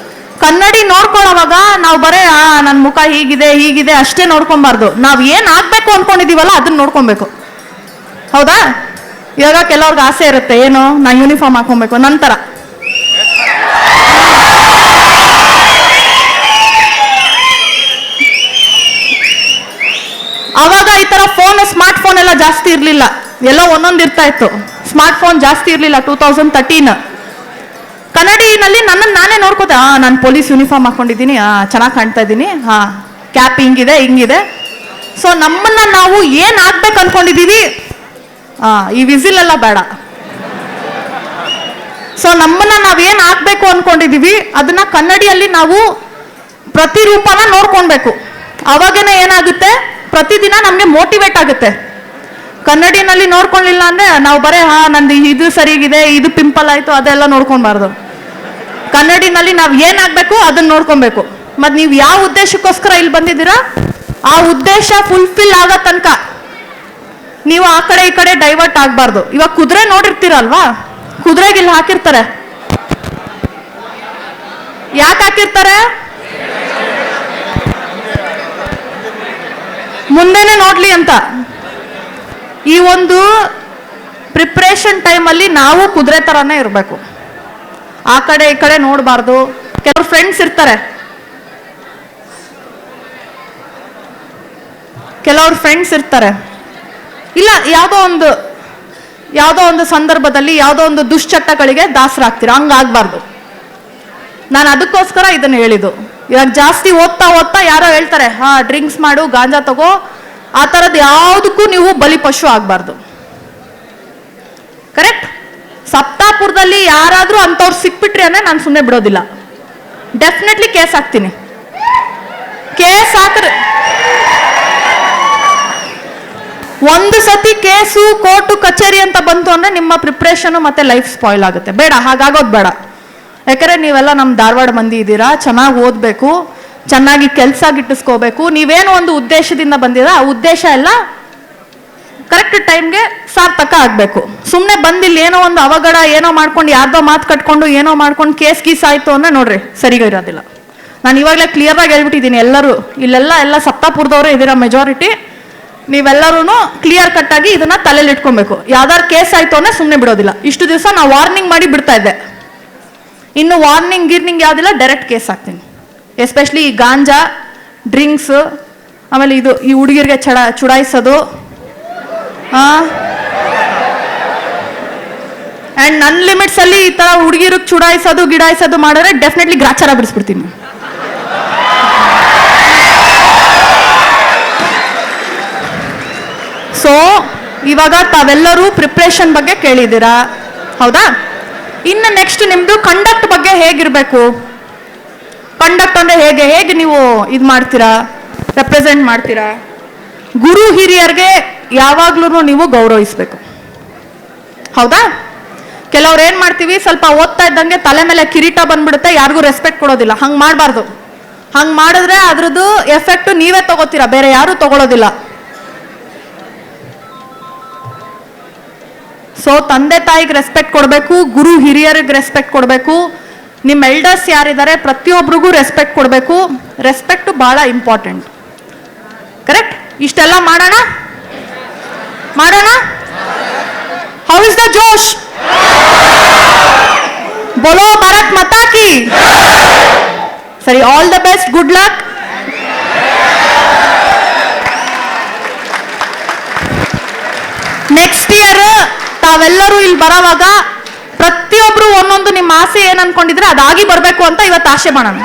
ಕನ್ನಡಿ ನೋಡ್ಕೊಳ್ಳೋವಾಗ ನಾವು ಬರೇ ನನ್ನ ಮುಖ ಹೀಗಿದೆ ಹೀಗಿದೆ ಅಷ್ಟೇ ನೋಡ್ಕೊಬಾರ್ದು. ನಾವು ಏನ್ ಆಗ್ಬೇಕು ಅನ್ಕೊಂಡಿದೀವಲ್ಲ ಅದನ್ನ ನೋಡ್ಕೊಬೇಕು, ಹೌದಾ? ಇವಾಗ ಕೆಲವ್ರಿಗೆ ಆಸೆ ಇರುತ್ತೆ, ಏನು ನಾ ಯೂನಿಫಾರ್ಮ್ ಹಾಕೊಬೇಕು ನಂತರ. ಅವಾಗ ಈ ತರ ಫೋನ್, ಸ್ಮಾರ್ಟ್ ಫೋನ್ ಎಲ್ಲ ಜಾಸ್ತಿ ಇರ್ಲಿಲ್ಲ, ಎಲ್ಲೋ ಒಂದೊಂದು ಇರ್ತಾ ಇತ್ತು. ಸ್ಮಾರ್ಟ್ ಫೋನ್ ಜಾಸ್ತಿ ಇರ್ಲಿಲ್ಲ 2013. ಕನ್ನಡಿನಲ್ಲಿ ನನ್ನನ್ನು ನಾನೇ ನೋಡ್ಕೋತೆ, ನಾನು ಪೊಲೀಸ್ ಯೂನಿಫಾರ್ಮ್ ಹಾಕೊಂಡಿದ್ದೀನಿ, ಚೆನ್ನಾಗಿ ಕಾಣ್ತಾ ಇದ್ದೀನಿ, ಕ್ಯಾಪ್ ಹಿಂಗಿದೆ ಹಿಂಗಿದೆ. ಸೊ ನಮ್ಮನ್ನ ನಾವು ಏನ್ ಆಗ್ಬೇಕು ಅನ್ಕೊಂಡಿದೀವಿ, ಈ ವಿಸಿಲ್ ಎಲ್ಲ ಬೇಡ. ಸೊ ನಮ್ಮನ್ನ ನಾವೇನ್ ಆಗ್ಬೇಕು ಅನ್ಕೊಂಡಿದೀವಿ ಅದನ್ನ ಕನ್ನಡಿಯಲ್ಲಿ ನಾವು ಪ್ರತಿರೂಪನ ನೋಡ್ಕೊಳ್ಬೇಕು. ಅವಾಗನೇ ಏನಾಗುತ್ತೆ, ಪ್ರತಿದಿನ ನಮ್ಗೆ ಮೋಟಿವೇಟ್ ಆಗುತ್ತೆ. ಕನ್ನಡಿನಲ್ಲಿ ನೋಡ್ಕೊಳ್ಳಿಲ್ಲ ಅಂದ್ರೆ ನಾವು ಬರೇ ನಂದು ಇದು ಸರಿಗಿದೆ, ಇದು ಪಿಂಪಲ್ ಆಯ್ತು ಅದೆಲ್ಲ ನೋಡ್ಕೊಬಾರ್ದು. ಕನ್ನಡಿನಲ್ಲಿ ನಾವು ಏನಾಗಬೇಕು ಅದನ್ನ ನೋಡ್ಕೊಬೇಕು. ಮತ್ತು ನೀವು ಯಾವ ಉದ್ದೇಶಕ್ಕೋಸ್ಕರ ಇಲ್ಲಿ ಬಂದಿದ್ದೀರಾ ಆ ಉದ್ದೇಶ ಫುಲ್ಫಿಲ್ ಆಗೋ ತನಕ ನೀವು ಆ ಕಡೆ ಈ ಕಡೆ ಡೈವರ್ಟ್ ಆಗಬಾರ್ದು. ಇವಾಗ ಕುದುರೆ ನೋಡಿರ್ತೀರಲ್ವಾ, ಕುದುರೆಗೆ ಇಲ್ಲಿ ಹಾಕಿರ್ತಾರೆ. ಯಾಕೆ ಹಾಕಿರ್ತಾರೆ? ಮುಂದೆನೆ ನೋಡ್ಲಿ ಅಂತ. ಈ ಒಂದು ಪ್ರಿಪ್ರೇಷನ್ ಟೈಮಲ್ಲಿ ನಾವು ಕುದುರೆ ತರಾನೇ ಇರಬೇಕು, ಆ ಕಡೆ ಈ ಕಡೆ ನೋಡಬಾರ್ದು. ಕೆಲವರು ಫ್ರೆಂಡ್ಸ್ ಇರ್ತಾರೆ, ಇಲ್ಲ ಯಾವುದೋ ಒಂದು ಸಂದರ್ಭದಲ್ಲಿ ಯಾವುದೋ ಒಂದು ದುಶ್ಚಟಗಳಿಗೆ ದಾಸರಾಗ್ತೀರ, ಹಂಗಾಗಬಾರ್ದು. ನಾನು ಅದಕ್ಕೋಸ್ಕರ ಇದನ್ನು ಹೇಳಿದ್ದು. ಇವಾಗ ಜಾಸ್ತಿ ಓದ್ತಾ ಯಾರೋ ಹೇಳ್ತಾರೆ ಡ್ರಿಂಕ್ಸ್ ಮಾಡು, ಗಾಂಜಾ ತಗೋ, ಆ ಥರದ್ದು ಯಾವುದಕ್ಕೂ ನೀವು ಬಲಿಪಶು ಆಗಬಾರ್ದು. ಕರೆಕ್ಟ್? ಸಪ್ತಾಪುರದಲ್ಲಿ ಯಾರಾದರೂ ಅಂಥವ್ರು ಸಿಕ್ಬಿಟ್ರಿ ಅಂದ್ರೆ ನಾನು ಸುಮ್ಮನೆ ಬಿಡೋದಿಲ್ಲ, ಡೆಫಿನೆಟ್ಲಿ ಕೇಸ್ ಹಾಕ್ತೀನಿ. ಕೇಸ್ ಹಾಕ್ರೆ ಒಂದು ಸತಿ ಕೇಸು, ಕೋರ್ಟು, ಕಚೇರಿ ಅಂತ ಬಂತು ಅಂದ್ರೆ ನಿಮ್ಮ ಪ್ರಿಪ್ರೇಷನ್ ಮತ್ತೆ ಲೈಫ್ ಸ್ಪಾಯ್ಲ್ ಆಗುತ್ತೆ. ಬೇಡ, ಹಾಗಾಗೋದು ಬೇಡ. ಯಾಕಂದ್ರೆ ನೀವೆಲ್ಲ ನಮ್ಮ ಧಾರವಾಡ ಮಂದಿ ಇದ್ದೀರಾ, ಚೆನ್ನಾಗಿ ಓದಬೇಕು, ಚೆನ್ನಾಗಿ ಕೆಲಸ ಗಿಟ್ಟಿಸ್ಕೋಬೇಕು. ನೀವೇನೋ ಒಂದು ಉದ್ದೇಶದಿಂದ ಬಂದಿರ, ಆ ಉದ್ದೇಶ ಎಲ್ಲ ಕರೆಕ್ಟ್ ಟೈಮ್ಗೆ ಸಾರ್ಥಕ ಆಗಬೇಕು. ಸುಮ್ಮನೆ ಬಂದಿಲ್ಲ ಏನೋ ಒಂದು ಅವಘಡ, ಏನೋ ಮಾಡ್ಕೊಂಡು ಯಾರ್ದೋ ಮಾತು ಕಟ್ಕೊಂಡು ಏನೋ ಮಾಡ್ಕೊಂಡು ಕೇಸ್ ಗೀಸ್ ಆಯ್ತು ಅಂದ್ರೆ ನೋಡ್ರಿ ಸರಿಗ ಇರೋದಿಲ್ಲ. ನಾನು ಇವಾಗಲೇ ಕ್ಲಿಯರ್ ಆಗಿ ಹೇಳ್ಬಿಟ್ಟಿದ್ದೀನಿ. ಎಲ್ಲರೂ ಇಲ್ಲೆಲ್ಲ ಸಪ್ತಾಪುರದವರೇ ಇದ್ದೀರಾ ಮೆಜಾರಿಟಿ. ನೀವೆಲ್ಲರೂ ಕ್ಲಿಯರ್ ಕಟ್ ಆಗಿ ಇದನ್ನ ತಲೆಯಲ್ಲಿ ಇಟ್ಕೊಬೇಕು. ಯಾವ್ದಾರು ಕೇಸ್ ಆಯ್ತು ಅಂದ್ರೆ ಸುಮ್ಮನೆ ಬಿಡೋದಿಲ್ಲ. ಇಷ್ಟು ದಿವಸ ನಾವು ವಾರ್ನಿಂಗ್ ಮಾಡಿ ಬಿಡ್ತಾ ಇದ್ದೆ, ಇನ್ನು ವಾರ್ನಿಂಗ್ ಗಿರ್ನಿಂಗ್ ಯಾವುದಿಲ್ಲ, ಡೈರೆಕ್ಟ್ ಕೇಸ್ ಹಾಕ್ತೀನಿ. ಎಸ್ಪೆಷಲಿ ಈ ಗಾಂಜಾ, ಡ್ರಿಂಕ್ಸ್, ಆಮೇಲೆ ಇದು ಈ ಹುಡುಗಿರಿಗೆ ಚುಡಾಯಿಸೋದು, ಆ್ಯಂಡ್ ನನ್ನ ಲಿಮಿಟ್ಸಲ್ಲಿ ಈ ಥರ ಹುಡುಗಿರಿಗೆ ಚುಡಾಯಿಸೋದು ಗಿಡಾಯಿಸೋದು ಮಾಡಿದ್ರೆ ಡೆಫಿನೆಟ್ಲಿ ಗ್ರಾಚಾರ ಬಿಡಿಸ್ಬಿಡ್ತೀನಿ. ಸೊ ಇವಾಗ ತಾವೆಲ್ಲರೂ ಪ್ರಿಪ್ರೇಷನ್ ಬಗ್ಗೆ ಕೇಳಿದ್ದೀರಾ, ಹೌದಾ? ಇನ್ನು ನೆಕ್ಸ್ಟ್ ನಿಮ್ಮದು ಕಂಡಕ್ಟ್ ಬಗ್ಗೆ ಹೇಗಿರಬೇಕು. ಕಂಡಕ್ಟ್ ಅಂದರೆ ಹೇಗೆ ನೀವು ಇದು ಮಾಡ್ತೀರಾ, ರೆಪ್ರೆಸೆಂಟ್ ಮಾಡ್ತೀರಾ. ಗುರು ಹಿರಿಯರಿಗೆ ಯಾವಾಗ್ಲೂ ನೀವು ಗೌರವಿಸ್ಬೇಕು, ಹೌದಾ? ಕೆಲವ್ರು ಏನು ಮಾಡ್ತೀವಿ, ಸ್ವಲ್ಪ ಓದ್ತಾ ಇದ್ದಂಗೆ ತಲೆ ಮೇಲೆ ಕಿರೀಟ ಬಂದ್ಬಿಡುತ್ತೆ, ಯಾರಿಗೂ ರೆಸ್ಪೆಕ್ಟ್ ಕೊಡೋದಿಲ್ಲ. ಹಂಗೆ ಮಾಡಬಾರ್ದು. ಹಂಗೆ ಮಾಡಿದ್ರೆ ಅದ್ರದ್ದು ಎಫೆಕ್ಟ್ ನೀವೇ ತಗೋತೀರಾ, ಬೇರೆ ಯಾರೂ ತಗೊಳ್ಳೋದಿಲ್ಲ. ಸೊ ತಂದೆ ತಾಯಿಗೆ ರೆಸ್ಪೆಕ್ಟ್ ಕೊಡಬೇಕು, ಗುರು ಹಿರಿಯರಿಗೆ ರೆಸ್ಪೆಕ್ಟ್ ಕೊಡಬೇಕು, ನಿಮ್ಮ ಎಲ್ಡರ್ಸ್ ಯಾರಿದ್ದಾರೆ ಪ್ರತಿಯೊಬ್ಬರಿಗೂ ರೆಸ್ಪೆಕ್ಟ್ ಕೊಡಬೇಕು. ರೆಸ್ಪೆಕ್ಟು ಭಾಳ ಇಂಪಾರ್ಟೆಂಟ್. ಕರೆಕ್ಟ್? ಇಷ್ಟೆಲ್ಲ ಮಾಡೋಣ. ಹೌ ಇಸ್ ದ ಜೋಶ್? ಬೋಲೋ ಭಾರತ್ ಮಾತಾ ಕಿ. ಸರಿ, all the best, good luck. Next year ತಾವೆಲ್ಲರೂ ಇಲ್ಲಿ ಬರೋವಾಗ ಪ್ರತಿಯೊಬ್ರು ಒಂದೊಂದು ನಿಮ್ಮ ಆಸೆ ಏನ್ ಅನ್ಕೊಂಡಿದ್ರೆ ಅದಾಗಿ ಬರ್ಬೇಕು ಅಂತ ಇವತ್ತು ಆಸೆ ಮಾಡೋಣ.